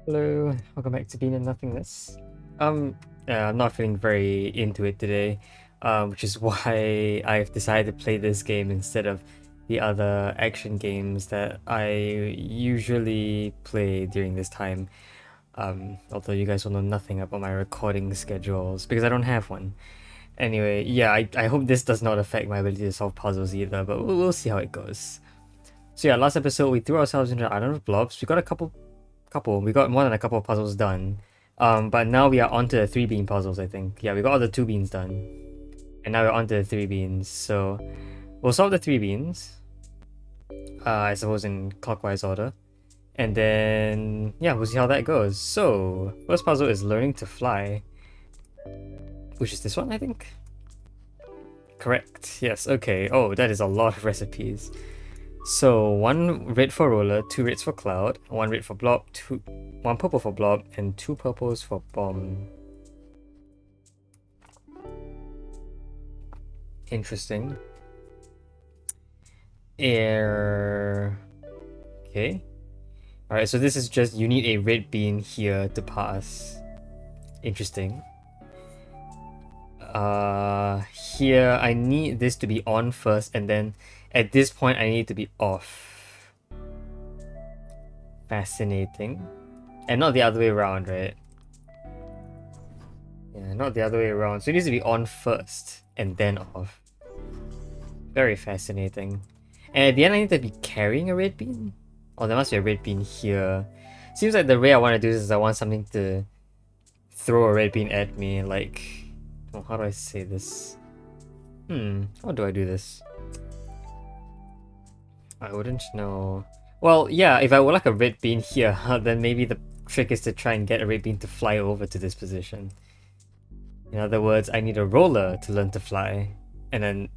Hello, welcome back to Being in Nothingness. I'm not feeling very into it today, which is why I've decided to play this game instead of the other action games that I usually play during this time. Although you guys will know nothing about my recording schedules because I don't have one. Anyway, yeah, I hope this does not affect my ability to solve puzzles either, but we'll see how it goes. So yeah, last episode we threw ourselves into an island of blobs. We got we got more than a couple of puzzles done. But now we are onto the 3 bean puzzles, I think. Yeah, we got all the 2 beans done. And now we're onto the 3 beans. So we'll solve the 3 beans. I suppose in clockwise order. And then yeah, we'll see how that goes. So first puzzle is learning to fly. Which is this one, I think? Correct. Yes, okay. Oh, that is a lot of recipes. So 1 red for roller, 2 reds for cloud, 1 red for blob, 1 purple for blob, and 2 purples for bomb. Interesting. Air. Okay. Alright, so this is just you need a red bean here to pass. Interesting. Here I need this to be on first, and then at this point I need to be off. Fascinating. And not the other way around, right? Yeah, not the other way around. So it needs to be on first and then off. Very fascinating. And at the end I need to be carrying a red bean? Oh, there must be a red bean here. Seems like the way I want to do this is I want something to throw a red bean at me, like... Oh, how do I say this? How do I do this? I wouldn't know. Well, yeah, if I would like a red bean here, then maybe the trick is to try and get a red bean to fly over to this position. In other words, I need a roller to learn to fly, and then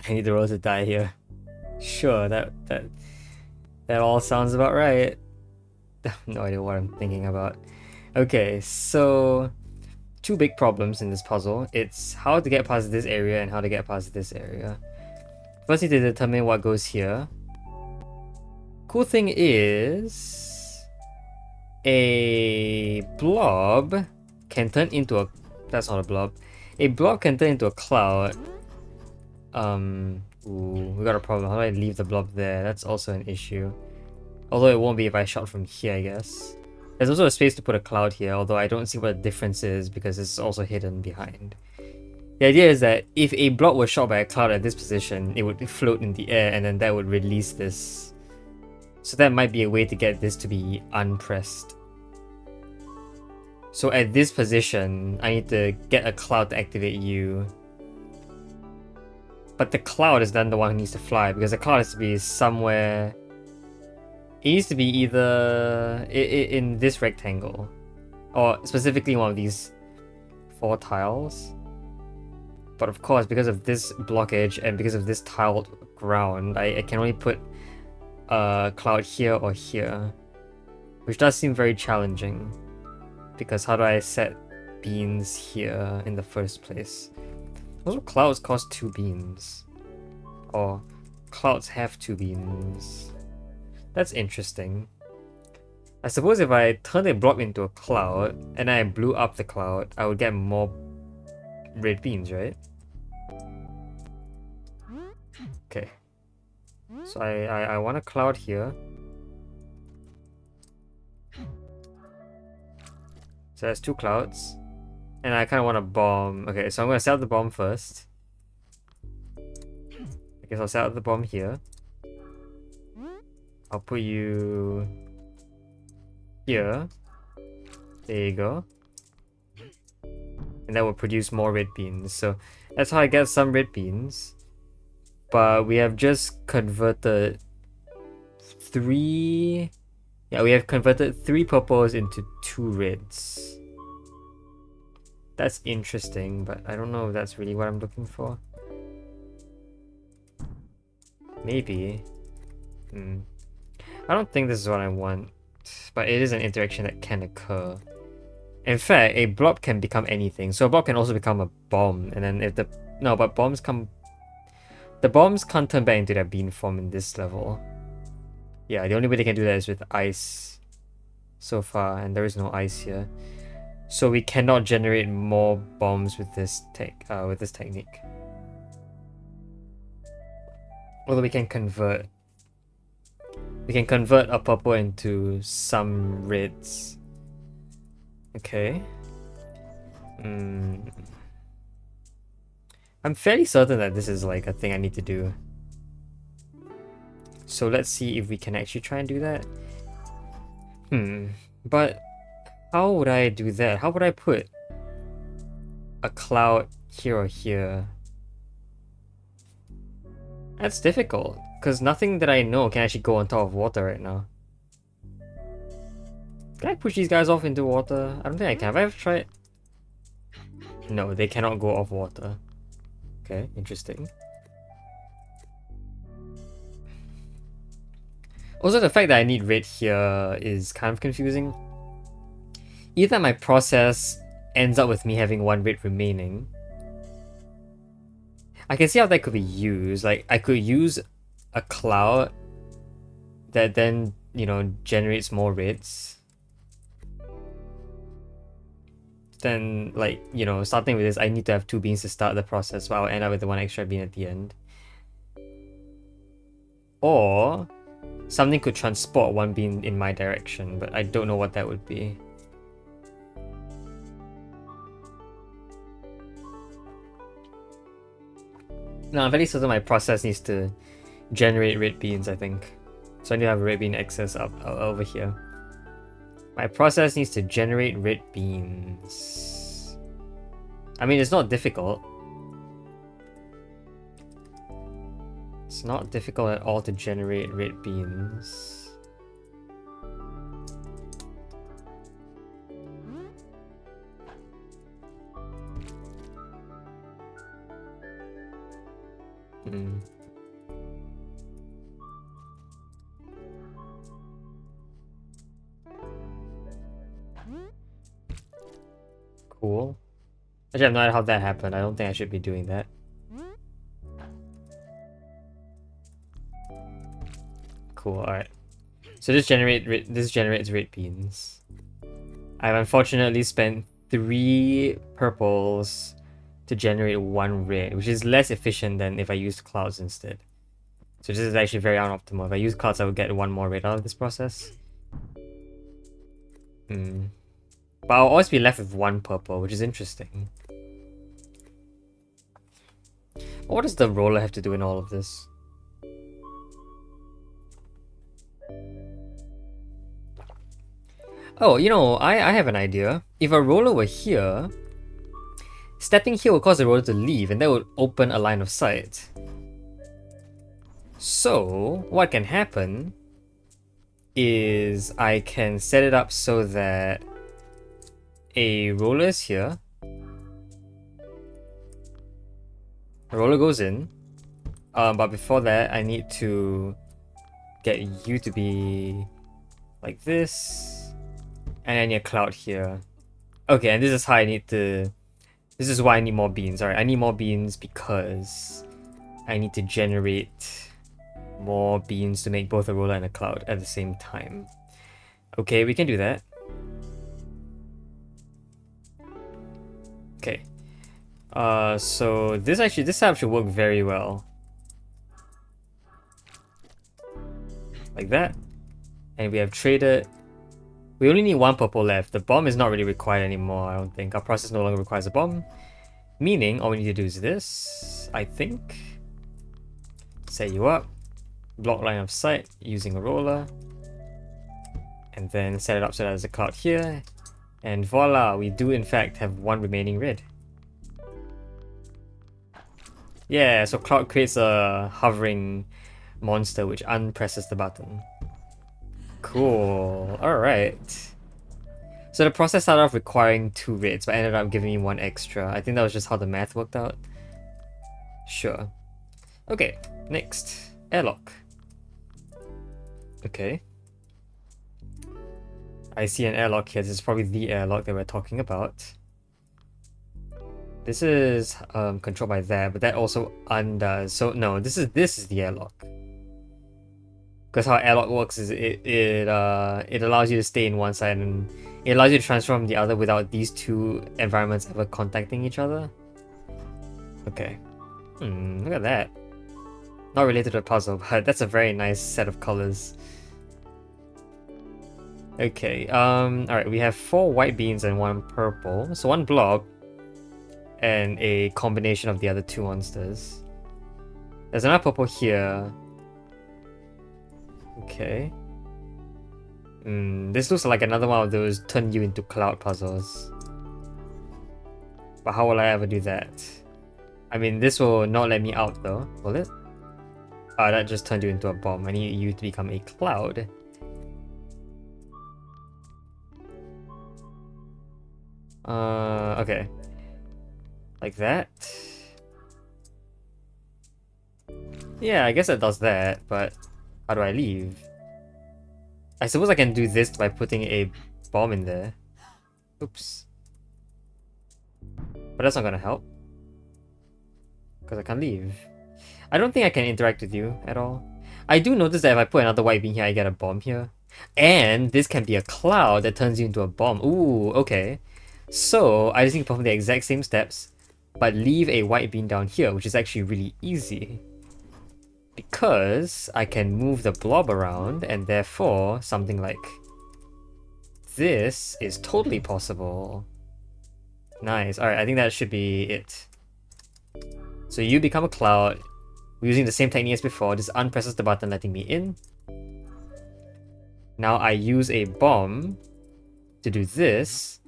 I need the roller to die here. Sure, that all sounds about right. I have no idea what I'm thinking about. Okay, so 2 big problems in this puzzle. It's how to get past this area and how to get past this area. First, need to determine what goes here. Cool thing is, a blob can turn into a... That's not a blob. A blob can turn into a cloud. Ooh, we got a problem. How do I leave the blob there? That's also an issue. Although it won't be if I shot from here, I guess. There's also a space to put a cloud here, although I don't see what the difference is because it's also hidden behind. The idea is that if a blob was shot by a cloud at this position, it would float in the air and then that would release this. So that might be a way to get this to be unpressed. So at this position, I need to get a cloud to activate you. But the cloud is then the one who needs to fly because the cloud has to be somewhere... It needs to be either in this rectangle, or specifically one of these 4 tiles. But of course, because of this blockage and because of this tiled ground, I can only put a cloud here or here, which does seem very challenging. Because how do I set beans here in the first place? Also, clouds cost 2 beans, or clouds have 2 beans. That's interesting. I suppose if I turned a blob into a cloud and I blew up the cloud, I would get more red beans, right? Okay. So I want a cloud here. So that's 2 clouds. And I kind of want a bomb. Okay, so I'm going to set up the bomb first. I guess I'll set up the bomb here. I'll put you here. There you go. And that will produce more red beans. So that's how I get some red beans. But we have just converted 3... Yeah, we have converted 3 purples into 2 reds. That's interesting, but I don't know if that's really what I'm looking for. Maybe. I don't think this is what I want, but it is an interaction that can occur. In fact, a blob can become anything, so a blob can also become a bomb, and then if the... No, but bombs come... The bombs can't turn back into their bean form in this level. Yeah, the only way they can do that is with ice. so far, and there is no ice here. So we cannot generate more bombs with this technique. Although we can convert. We can convert a purple into some reds. Okay. I'm fairly certain that this is like a thing I need to do. So let's see if we can actually try and do that. But how would I do that? How would I put a cloud here or here? That's difficult, because nothing that I know can actually go on top of water right now. Can I push these guys off into water? I don't think I can. Have I ever tried? No, they cannot go off water. Okay, interesting. Also, the fact that I need red here is kind of confusing. Either my process ends up with me having one red remaining. I can see how that could be used. Like, I could use a cloud that then, you know, generates more reds. Then, like, you know, starting with this, I need to have 2 beans to start the process, but I'll end up with the 1 extra bean at the end. Or something could transport 1 bean in my direction, but I don't know what that would be. No, I'm very certain my process needs to generate red beans, I think. So I need to have a red bean excess up over here. My process needs to generate red beans. I mean, it's not difficult. It's not difficult at all to generate red beans. Cool. Actually, I have no idea how that happened. I don't think I should be doing that. Cool, alright. So this generates red beans. I've unfortunately spent 3 purples to generate 1 red, which is less efficient than if I used clouds instead. So this is actually very unoptimal. If I use clouds, I would get 1 more red out of this process. But I'll always be left with 1 purple, which is interesting. What does the roller have to do in all of this? Oh, you know, I have an idea. If a roller were here, stepping here would cause the roller to leave, and that would open a line of sight. So, what can happen is I can set it up so that a roller is here. The roller goes in. But before that, I need to get you to be like this. And I need a cloud here. Okay, and this is how I need to... This is why I need more beans. Alright, I need more beans because I need to generate more beans to make both a roller and a cloud at the same time. Okay, we can do that. Okay. So this setup should work very well. Like that. And we have traded. We only need 1 purple left. The bomb is not really required anymore, I don't think. Our process no longer requires a bomb. Meaning, all we need to do is this, I think. Set you up. Block line of sight using a roller. And then set it up so that there's a cloud here. And voila, we do in fact have 1 remaining red. Yeah, so cloud creates a hovering monster which unpresses the button. Cool. Alright. So the process started off requiring 2 reds, but ended up giving me 1 extra. I think that was just how the math worked out. Sure. Okay, next. Airlock. Okay. I see an airlock here. This is probably the airlock that we're talking about. This is controlled by that, but that also undoes. So no, this is the airlock. Because how airlock works is it allows you to stay in one side and it allows you to transform the other without these two environments ever contacting each other. Okay. Look at that. Not related to the puzzle, but that's a very nice set of colors. Okay, alright, we have 4 white beans and 1 purple. So 1 blob and a combination of the other 2 monsters. There's another purple here. Okay. This looks like another one of those turn you into cloud puzzles. But how will I ever do that? I mean, this will not let me out though, will it? Ah, that just turned you into a bomb. I need you to become a cloud. Okay. Like that. Yeah, I guess it does that, but how do I leave? I suppose I can do this by putting a bomb in there. Oops. But that's not gonna help. Because I can't leave. I don't think I can interact with you at all. I do notice that if I put another white bean here, I get a bomb here. And this can be a cloud that turns you into a bomb. Ooh, okay. So, I just need to perform the exact same steps, but leave a white bean down here, which is actually really easy. Because I can move the blob around, and therefore, something like this is totally possible. Nice. Alright, I think that should be it. So you become a cloud. We're using the same technique as before. Just unpresses the button, letting me in. Now I use a bomb to do this.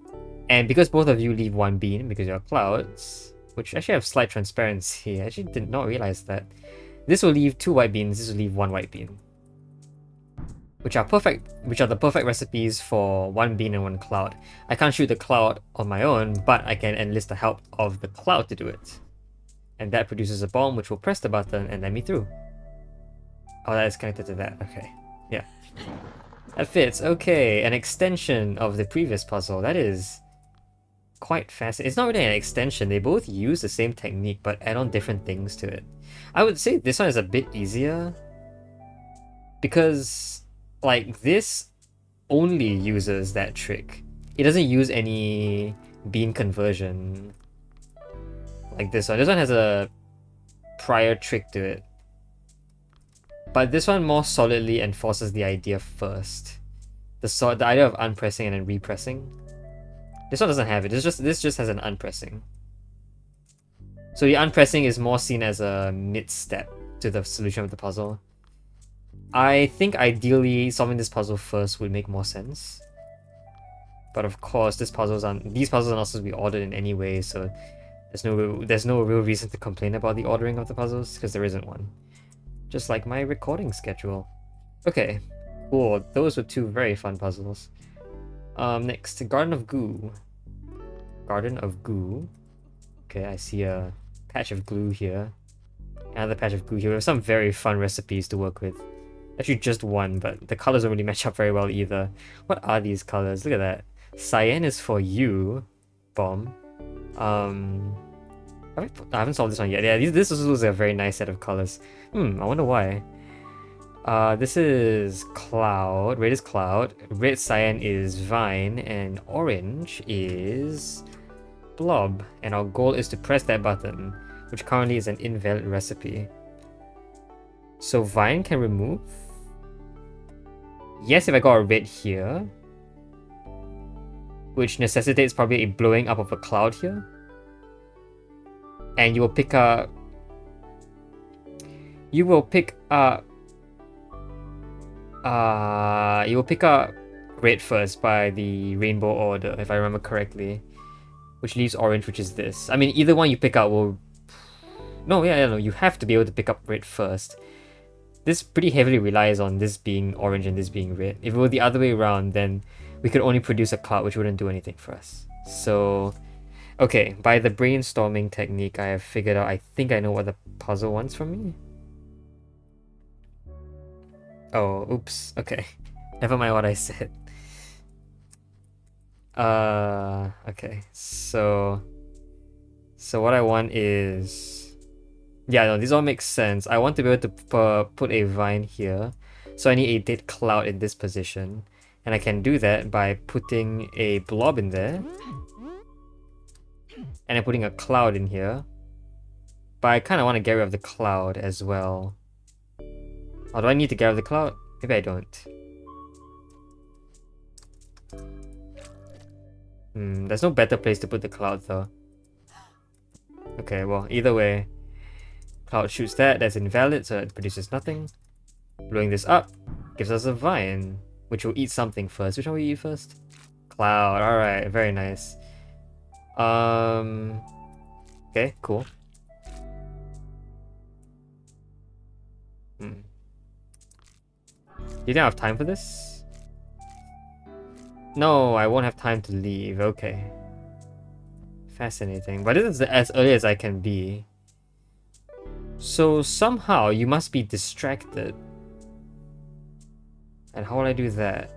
And because both of you leave 1 bean, because you're clouds, which actually have slight transparency, I actually did not realize that. This will leave 2 white beans, this will leave 1 white bean. Which are the perfect recipes for 1 bean and 1 cloud. I can't shoot the cloud on my own, but I can enlist the help of the cloud to do it. And that produces a bomb which will press the button and let me through. Oh, that is connected to that. Okay. Yeah. That fits. Okay, an extension of the previous puzzle. That is quite fascinating. It's not really an extension. They both use the same technique but add on different things to it. I would say this one is a bit easier because like this only uses that trick. It doesn't use any bean conversion like this one. This one has a prior trick to it. But this one more solidly enforces the idea first. The idea of unpressing and then repressing. This one doesn't have it. This just has an unpressing. So the unpressing is more seen as a mid-step to the solution of the puzzle. I think ideally solving this puzzle first would make more sense. But of course, these puzzles are not supposed to be ordered in any way, so there's no real reason to complain about the ordering of the puzzles, because there isn't one. Just like my recording schedule. Okay, cool. Those were 2 very fun puzzles. Next, Garden of Goo. Garden of Goo. Okay, I see a patch of glue here. Another patch of glue here. We have some very fun recipes to work with. Actually, just one, but the colors don't really match up very well either. What are these colors? Look at that. Cyan is for you, bomb. I haven't solved this one yet. Yeah, this is a very nice set of colors. I wonder why. This is cloud. Red is cloud. Red cyan is vine, and orange is blob. And our goal is to press that button, which currently is an invalid recipe. So vine can remove. Yes, if I got a red here, which necessitates probably a blowing up of a cloud here. And you will pick up red first by the rainbow order, if I remember correctly. Which leaves orange, which is this. I mean, either one you pick up will... No, you have to be able to pick up red first. This pretty heavily relies on this being orange and this being red. If it were the other way around, then we could only produce a cloud, which wouldn't do anything for us. So... Okay, by the brainstorming technique, I have figured out, I think I know what the puzzle wants from me. Oh, oops. Okay. Never mind what I said. Okay. So what I want is... Yeah, no, this all makes sense. I want to be able to put a vine here. So I need a dead cloud in this position. And I can do that by putting a blob in there. And I'm putting a cloud in here. But I kind of want to get rid of the cloud as well. Or do I need to get rid of the cloud? Maybe I don't. There's no better place to put the cloud though. Okay, well, either way. Cloud shoots that, that's invalid, so it produces nothing. Blowing this up gives us a vine, which will eat something first. Which one will we eat first? Cloud, alright, very nice. Okay, cool. Do you think I have time for this? No, I won't have time to leave. Okay. Fascinating. But this is as early as I can be. So somehow you must be distracted. And how will I do that?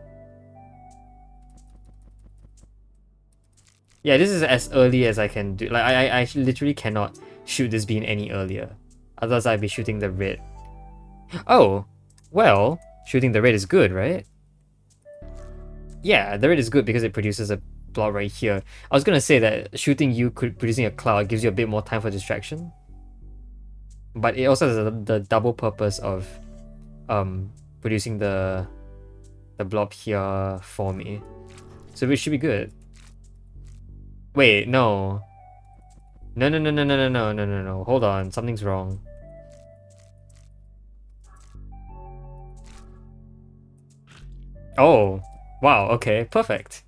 Yeah, this is as early as I can do. Like, I literally cannot shoot this bean any earlier. Otherwise I'd be shooting the red. Oh! Well, shooting the red is good, right? Yeah, the red is good because it produces a blob right here. I was gonna say that shooting you producing a cloud gives you a bit more time for distraction. But it also has the double purpose of producing the blob here for me. So it should be good. Wait, no. No. Hold on, something's wrong. Oh, wow, okay, perfect.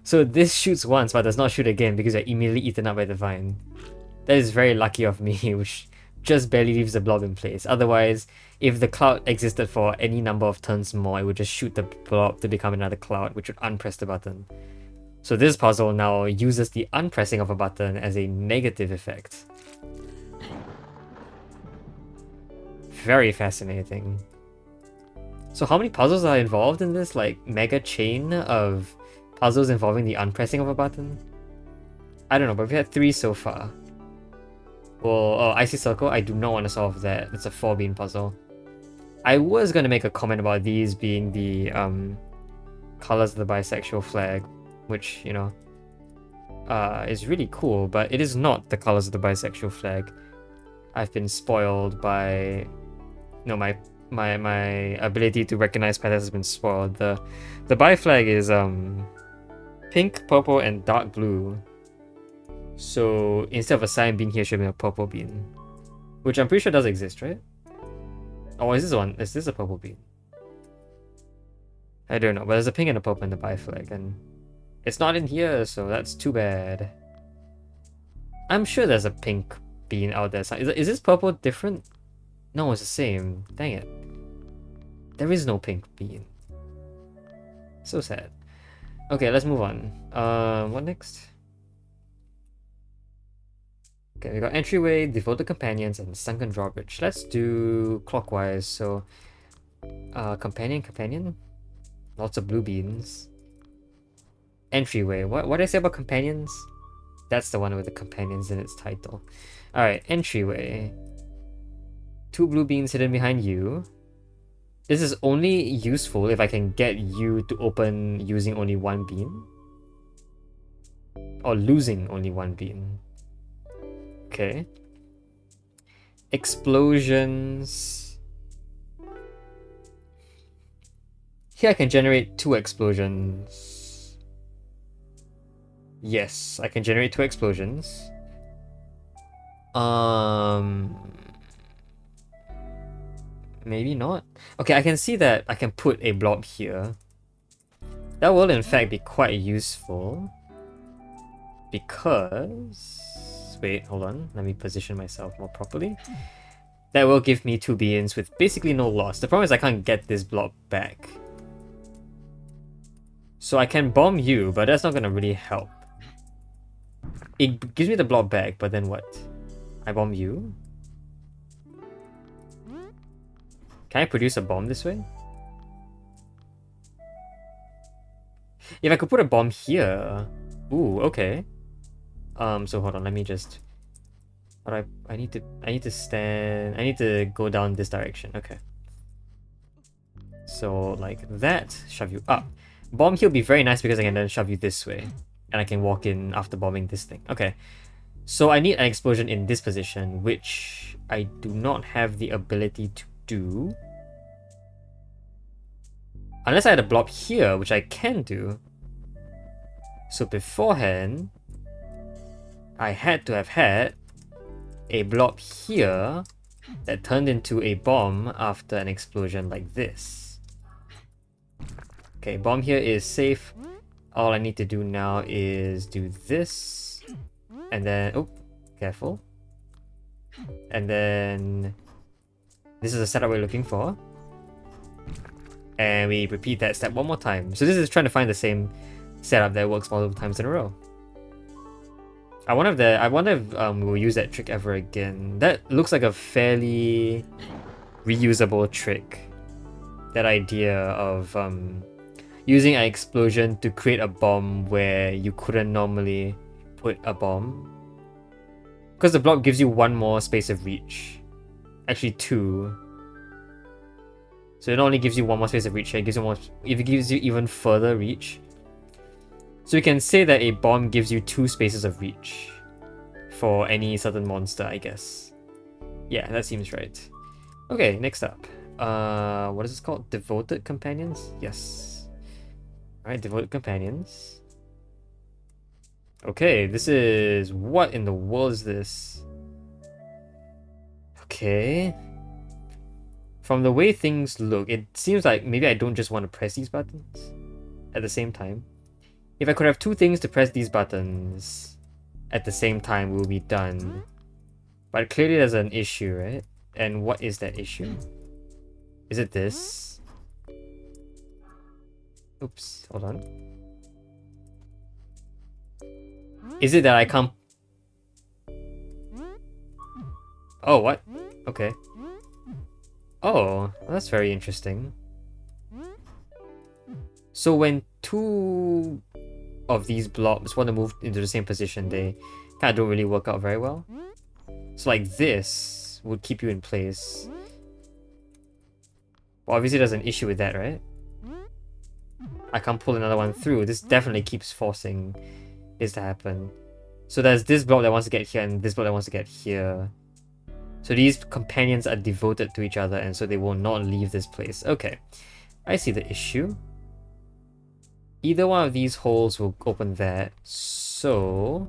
So this shoots once but does not shoot again because you're immediately eaten up by the vine. That is very lucky of me, which just barely leaves the blob in place. Otherwise, if the cloud existed for any number of turns more, it would just shoot the blob to become another cloud, which would unpress the button. So this puzzle now uses the unpressing of a button as a negative effect. Very fascinating. So how many puzzles are involved in this, like, mega chain of puzzles involving the unpressing of a button? I don't know, but we've had 3 so far. Well, Icy Circle, I do not want to solve that. It's a 4-bean puzzle. I was going to make a comment about these being the colors of the bisexual flag, which, you know, is really cool, but it is not the colors of the bisexual flag. I've been spoiled by... No, my ability to recognize patterns has been spoiled. The bi flag is pink, purple, and dark blue. So instead of a cyan bean here, should be a purple bean, which I'm pretty sure does exist, right? Oh, is this one? Is this a purple bean? I don't know, but there's a pink and a purple in the bi flag, and it's not in here, so that's too bad. I'm sure there's a pink bean out there. Is this purple different? No, it's the same. Dang it. There is no pink bean. So sad. Okay, let's move on. What next? Okay, we got entryway, devoted companions, and sunken drawbridge. Let's do clockwise. So, companion. Lots of blue beans. Entryway. What did I say about companions? That's the one with the companions in its title. All right, entryway. 2 blue beans hidden behind you. This is only useful if I can get you to open using only 1 bean. Or losing only 1 bean. Okay. Explosions. Here I can generate 2 explosions. Yes, I can generate 2 explosions. Maybe not. Okay, I can see that I can put a blob here. That will in fact be quite useful. Because... Wait, hold on. Let me position myself more properly. That will give me 2 beans with basically no loss. The problem is I can't get this blob back. So I can bomb you, but that's not gonna really help. It gives me the blob back, but then what? I bomb you? Can I produce a bomb this way? If I could put a bomb here... Ooh, okay. So hold on, let me just... But I need to stand... I need to go down this direction, okay. So like that, shove you up. Bomb here will be very nice because I can then shove you this way. And I can walk in after bombing this thing. Okay. So I need an explosion in this position, which I do not have the ability to do. Unless I had a blob here, which I can do. So beforehand, I had to have had a blob here that turned into a bomb after an explosion like this. Okay, bomb here is safe. All I need to do now is do this. And then, oh, careful. And then, this is the setup we're looking for. And we repeat that step one more time. So this is trying to find the same setup that works multiple times in a row. I wonder if we'll use that trick ever again. That looks like a fairly reusable trick. That idea of using an explosion to create a bomb where you couldn't normally put a bomb. Because the blob gives you one more space of reach. Actually 2. So it not only gives you one more space of reach, it gives you even further reach. So we can say that a bomb gives you 2 spaces of reach for any certain monster, I guess. Yeah, that seems right. Okay, next up. What is this called? Devoted Companions? Yes. Alright, Devoted Companions. Okay, this is... What in the world is this? Okay. From the way things look, it seems like maybe I don't just want to press these buttons at the same time. If I could have 2 things to press these buttons at the same time, we'll be done. But clearly there's an issue, right? And what is that issue? Is it this? Oops, hold on. Is it that I can't... Oh, what? Okay. Oh, that's very interesting. So when 2 of these blobs want to move into the same position, they kind of don't really work out very well. So like this would keep you in place. Well, obviously there's an issue with that, right? I can't pull another one through. This definitely keeps forcing this to happen. So there's this blob that wants to get here and this blob that wants to get here. So these companions are devoted to each other and so they will not leave this place. Okay, I see the issue. Either one of these holes will open that. So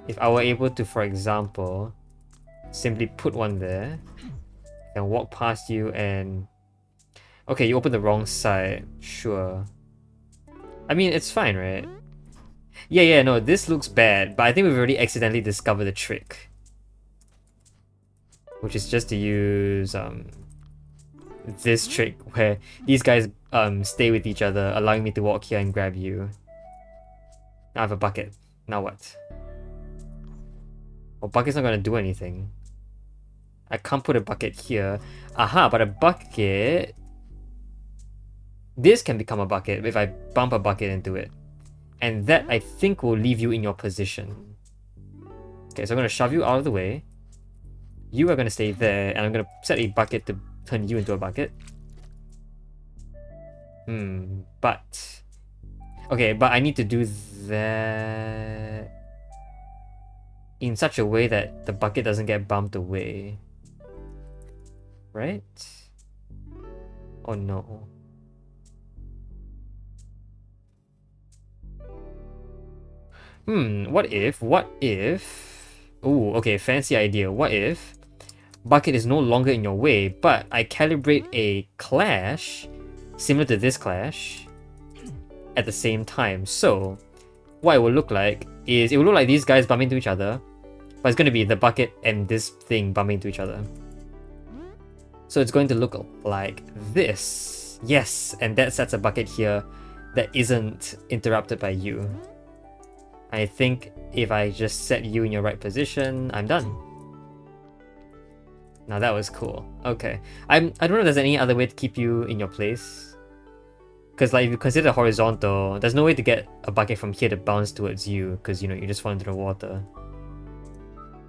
if I were able to, for example, simply put one there and walk past you and... Okay, you open the wrong side. Sure. I mean, it's fine, right? Yeah, no, this looks bad, but I think we've already accidentally discovered the trick. Which is just to use this trick where these guys stay with each other, allowing me to walk here and grab you. Now I have a bucket. Now what? Well, bucket's not gonna do anything. I can't put a bucket here. Aha, but a bucket... This can become a bucket if I bump a bucket into it. And that, I think, will leave you in your position. Okay, so I'm gonna shove you out of the way. You are going to stay there, and I'm going to set a bucket to turn you into a bucket. But... Okay, but I need to do that... in such a way that the bucket doesn't get bumped away. Right? Oh no. What if... Ooh, okay, fancy idea. What if bucket is no longer in your way, but I calibrate a clash similar to this clash at the same time. So what it will look like is, it will look like these guys bump into each other, but it's going to be the bucket and this thing bumping into each other. So it's going to look like this. Yes, and that sets a bucket here that isn't interrupted by you. I think if I just set you in your right position, I'm done. Now that was cool. Okay. I don't know if there's any other way to keep you in your place. Because like if you consider horizontal, there's no way to get a bucket from here to bounce towards you because you know you just fall into the water.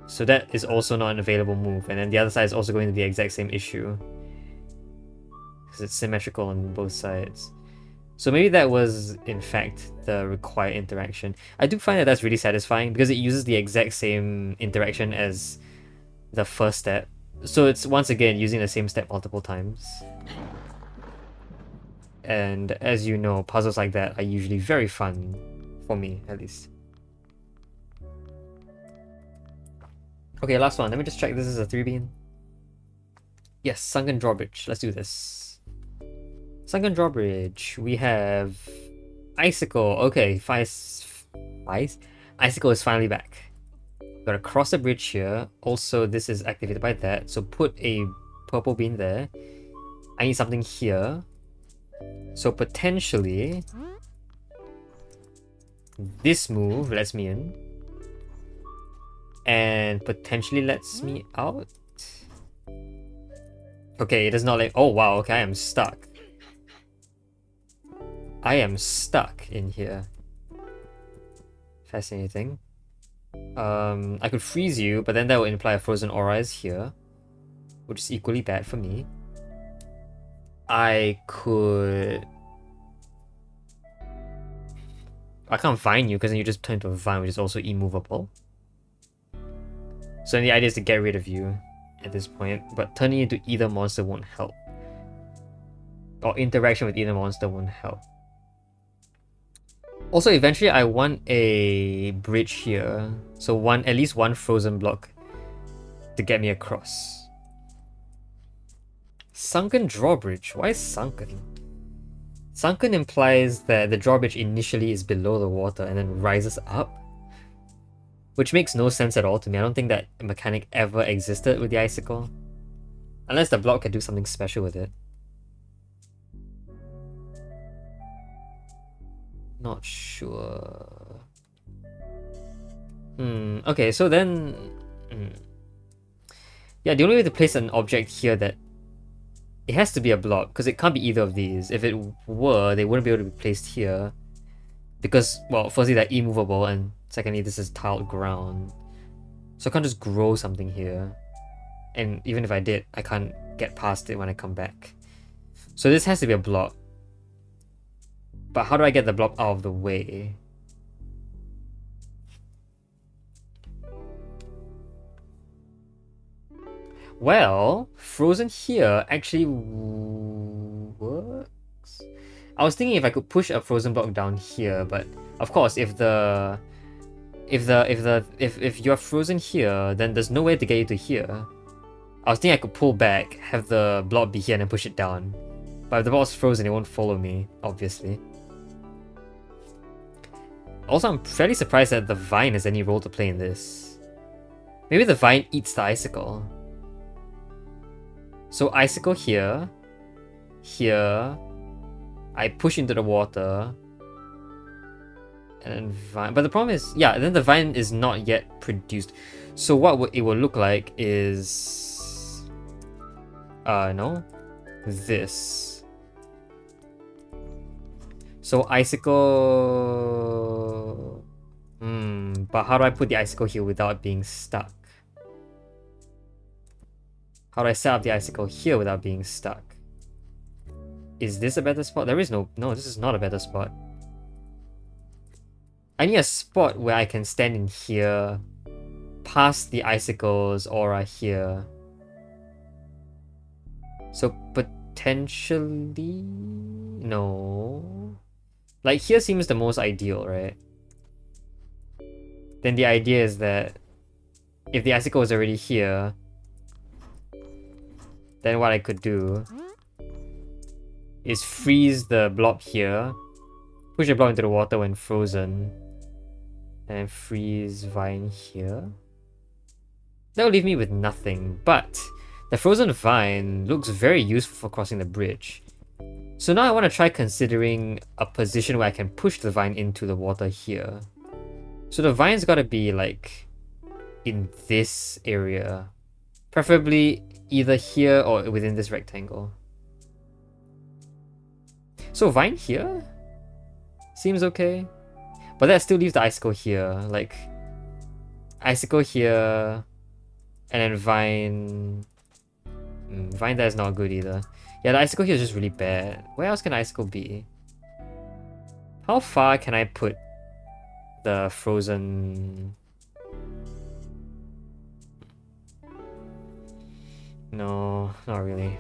So that is also not an available move, and then the other side is also going to be the exact same issue. because it's symmetrical on both sides. So maybe that was, in fact, the required interaction. I do find that that's really satisfying because it uses the exact same interaction as the first step. So it's, once again, using the same step multiple times. And as you know, puzzles like that are usually very fun, for me, at least. Okay, last one. Let me just check this is a 3-bean. Yes, sunken drawbridge. Let's do this. Sunken drawbridge. We have icicle. Okay, icicle is finally back. Gotta cross the bridge here. Also, this is activated by that. So put a purple bean there. I need something here. So potentially, this move lets me in. And potentially lets me out. Okay, it does not let... Oh wow, okay, I am stuck. I am stuck in here. Fascinating. I could freeze you, but then that would imply a frozen aura is here, which is equally bad for me. I can't vine you because then you just turn into a vine, which is also immovable. So then the idea is to get rid of you at this point, but turning into either monster won't help. Or interaction with either monster won't help. Also, eventually I want a bridge here. So at least one frozen block to get me across. Sunken drawbridge. Why sunken? Sunken implies that the drawbridge initially is below the water and then rises up. Which makes no sense at all to me. I don't think that mechanic ever existed with the icicle. Unless the block can do something special with it. Not sure. Okay, so then... Yeah, the only way to place an object here that... It has to be a block, because it can't be either of these. If it were, they wouldn't be able to be placed here. Because, well, firstly, they're immovable, and secondly, this is tiled ground. So I can't just grow something here. And even if I did, I can't get past it when I come back. So this has to be a block. But how do I get the block out of the way? Well, frozen here actually works. I was thinking if I could push a frozen block down here, but of course, if you're frozen here, then there's no way to get you to here. I was thinking I could pull back, have the block be here, and then push it down. But if the block's frozen, it won't follow me, obviously. Also, I'm fairly surprised that the vine has any role to play in this. Maybe the vine eats the icicle. So icicle here, here, I push into the water, and then vine. But the problem is, yeah, then the vine is not yet produced. So what it will look like is, no, this. So icicle, but how do I put the icicle here without being stuck? How do I set up the icicle here without being stuck? Is this a better spot? There is no, this is not a better spot. I need a spot where I can stand in here, past the icicle's aura here. So potentially, no. Like here seems the most ideal, right? Then the idea is that if the icicle is already here, then what I could do is freeze the blob here, push the blob into the water when frozen, and freeze vine here. That will leave me with nothing, but the frozen vine looks very useful for crossing the bridge. So now I want to try considering a position where I can push the vine into the water here. So the vine's got to be like in this area, preferably either here or within this rectangle. So vine here seems okay, but that still leaves the icicle here. Like icicle here, and then vine. Vine there is not good either. Yeah, the icicle here is just really bad. Where else can icicle be? How far can I put the frozen... No, not really.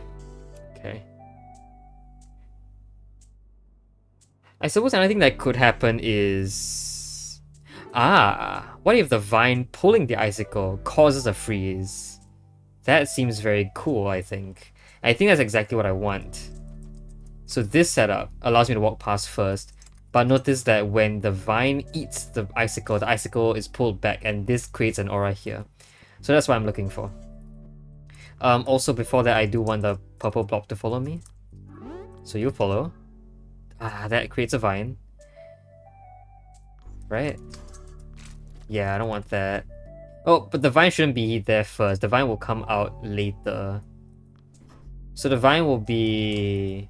Okay. I suppose another thing that could happen is... what if the vine pulling the icicle causes a freeze? That seems very cool, I think. I think that's exactly what I want. So this setup allows me to walk past first, but notice that when the vine eats the icicle is pulled back, and this creates an aura here. So that's what I'm looking for. Also, before that, I do want the purple blob to follow me. So you follow. That creates a vine. Right? Yeah, I don't want that. Oh, but the vine shouldn't be there first. The vine will come out later. So the vine will be...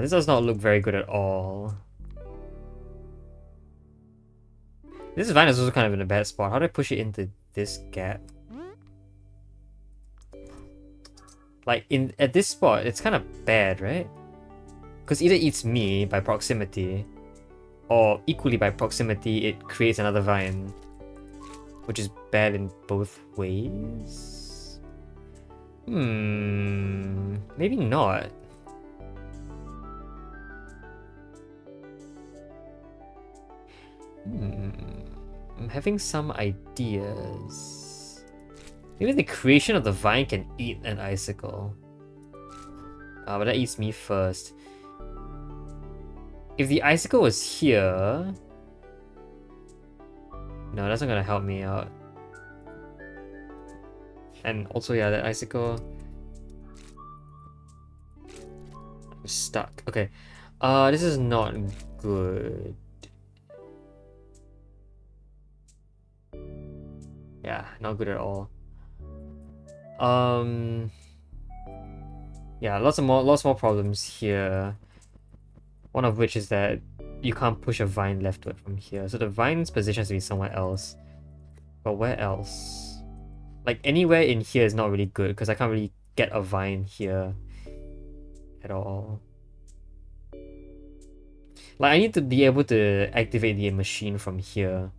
this does not look very good at all. This vine is also kind of in a bad spot. How do I push it into this gap? Like, at this spot, it's kind of bad, right? Because either it eats me by proximity, or equally by proximity, it creates another vine. Which is bad in both ways? Maybe not. I'm having some ideas. Maybe the creation of the vine can eat an icicle. But that eats me first. If the icicle was here... No, that's not gonna help me out. And also, yeah, that icicle... I'm stuck. Okay. This is not good. Yeah, not good at all. Yeah, lots more problems here. One of which is that you can't push a vine leftward from here. So the vine's position has to be somewhere else. But where else? Like, anywhere in here is not really good because I can't really get a vine here at all. Like, I need to be able to activate the machine from here.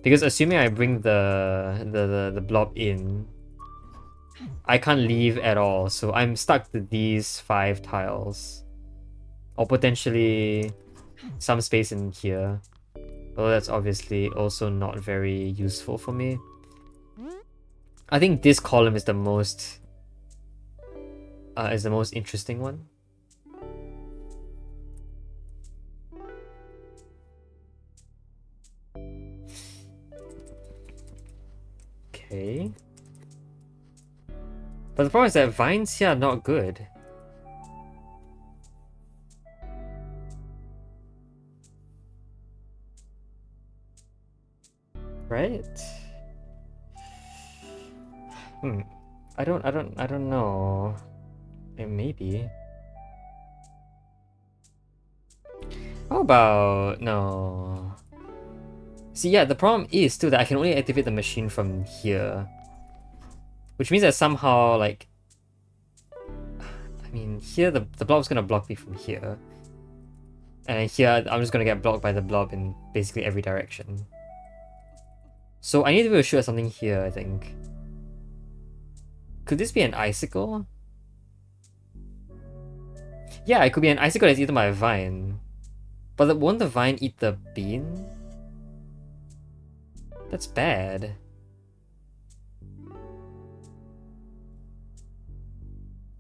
Because assuming I bring the blob in, I can't leave at all. So I'm stuck to these 5 tiles. Or potentially some space in here. Although that's obviously also not very useful for me. I think this column is the most interesting one. Okay. But the problem is that vines here are not good. Right? I don't know. Maybe. How about no? See, yeah, the problem is still that I can only activate the machine from here. Which means that somehow, like... I mean, here the blob's gonna block me from here. And here, I'm just gonna get blocked by the blob in basically every direction. So I need to be able to shoot at something here, I think. Could this be an icicle? Yeah, it could be an icicle that's eaten by a vine. But won't the vine eat the bean? That's bad.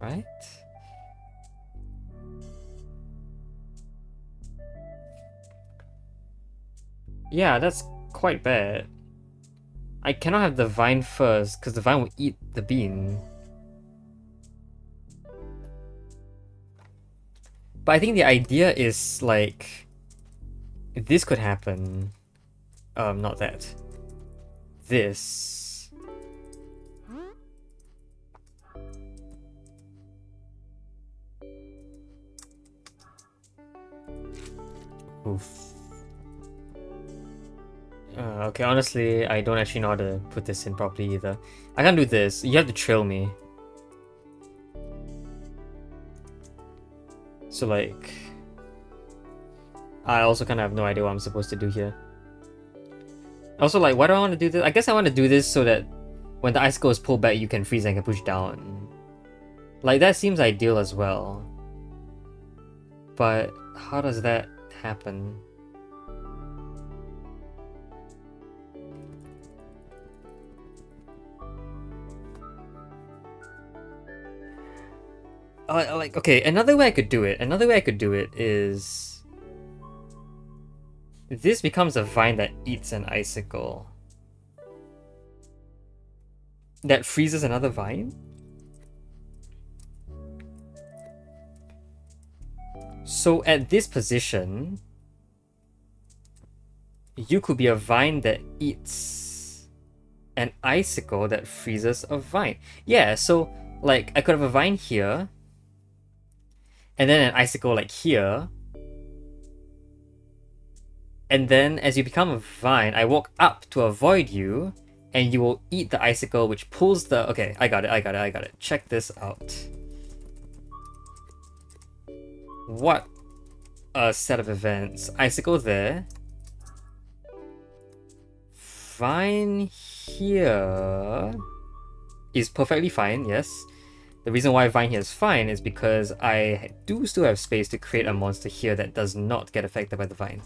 Right? Yeah, that's quite bad. I cannot have the vine first, because the vine will eat the bean. But I think the idea is, like... This could happen. Not that. This. Oof. Okay, honestly, I don't actually know how to put this in properly either. I can't do this. You have to trail me. So like, I also kind of have no idea what I'm supposed to do here. Also, like, why do I want to do this? I guess I want to do this so that when the icicle is pulled back, you can freeze and can push down. Like, that seems ideal as well. But how does that happen? Like, okay, another way I could do it. Another way I could do it is this becomes a vine that eats an icicle. That freezes another vine? So at this position, you could be a vine that eats an icicle that freezes a vine. Yeah, so like I could have a vine here, and then an icicle like here. And then as you become a vine, I walk up to avoid you, and you will eat the icicle, which pulls the... Okay, I got it. Check this out. What a set of events. Icicle there. Vine here is perfectly fine, yes. The reason why Vine here is fine is because I do still have space to create a monster here that does not get affected by the vine.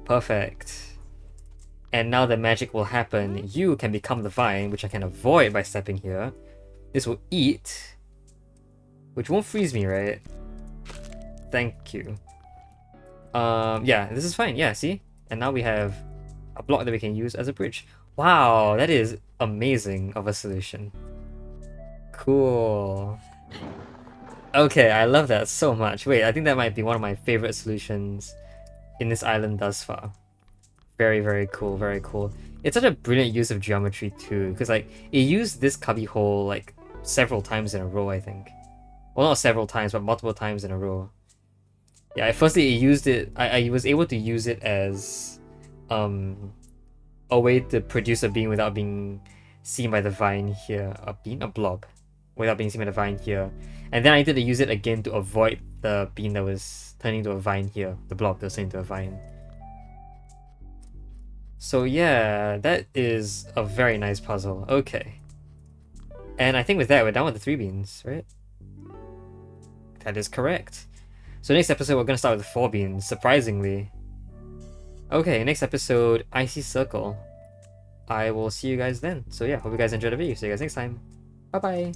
Perfect. And now the magic will happen. You can become the vine, which I can avoid by stepping here. This will eat, which won't freeze me, right? Thank you. Yeah, this is fine. Yeah, see? And now we have a block that we can use as a bridge. Wow, that is amazing of a solution. Cool. Okay, I love that so much. Wait, I think that might be one of my favorite solutions in this island thus far. Very, very cool, very cool. It's such a brilliant use of geometry too, because like it used this cubby hole like several times in a row, I think. Well, not several times, but multiple times in a row. Yeah, firstly it used it, I was able to use it as a way to produce a bean without being seen by the vine here. A bean? A blob. Without being seen by the vine here. And then I did to use it again to avoid the bean that was turning into a vine here. The blob that was turning into a vine. So yeah, that is a very nice puzzle. Okay. And I think with that, we're done with the 3 beans, right? That is correct. So next episode, we're going to start with 4 beans, surprisingly. Okay, next episode, Icy Circle. I will see you guys then. So yeah, hope you guys enjoyed the video. See you guys next time. Bye-bye.